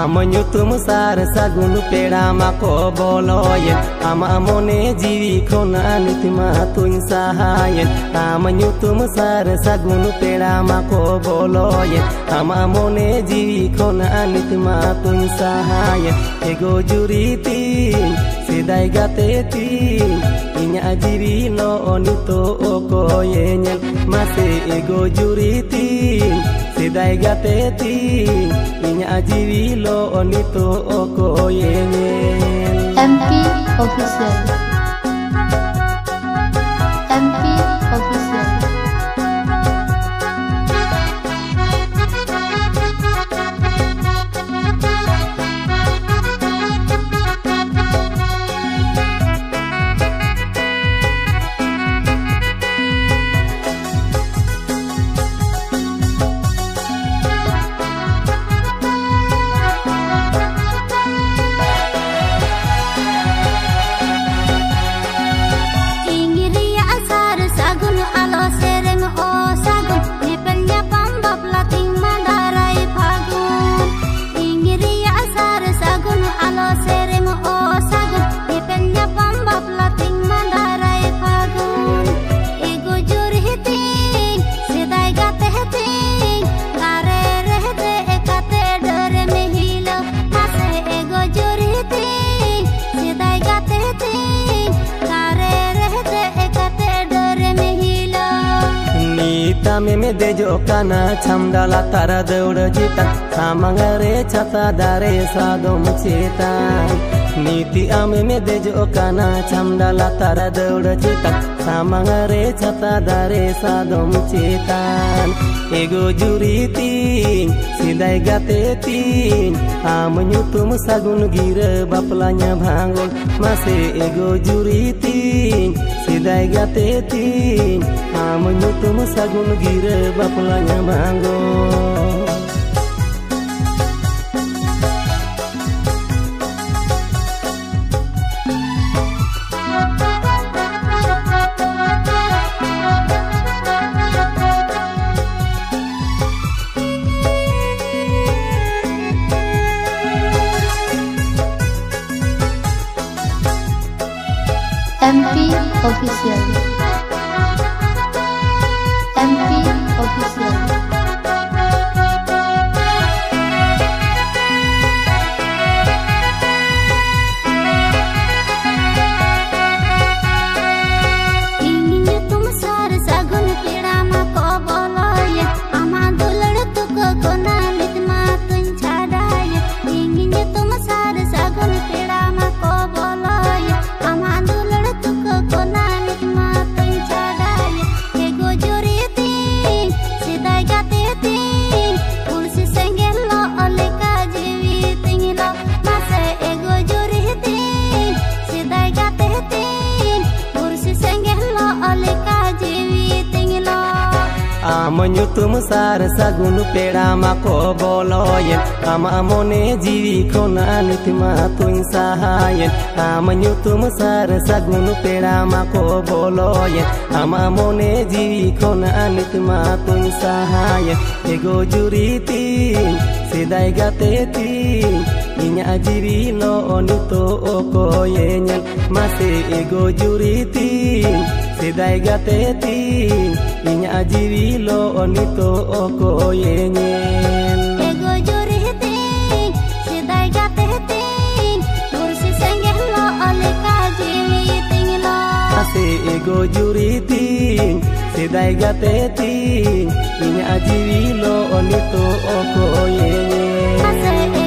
Nyutum sar sagun pera mako boloyen amone jiwi khona nitima tuin sahayen nyutum sar sagun pera mako boloyen amone jiwi khona nitima tuin sahayen ego juriti sidai gateti inya jiwi no onito oko yenyen mase ego juriti sidai gateti inya jiwi lo onito oko yenyen. MP Official MP Official me dejo kana chamdala tara deura jita samangare chata dare sadom chetan niti ame me dejo kana chamdala tara deura jita samangare chata dare sadom chetan ego juriti sidai gateti nyutum sagun gira baplanya bhangol mase ego juriti sidai gateti nyutum sagun gira baplanya bhangol. MP Official MP Official nyutum sar sagun pera mako boloyen amone jiwi khona nitima tuin sahayen nyutum sar sagun pera mako boloyen amone jiwi khona nitima tuin sahayen ego juriti sidai gateti inya jiwi lo onito oko yenyen mase ego juriti sidai gateti inya jiwi lo onito oko yenyen ego juriti sidai gateti kursi senggeh lo oleka jiwi tinglo ase ego juriti sidai gateti inya jiwi lo onito oko yenyen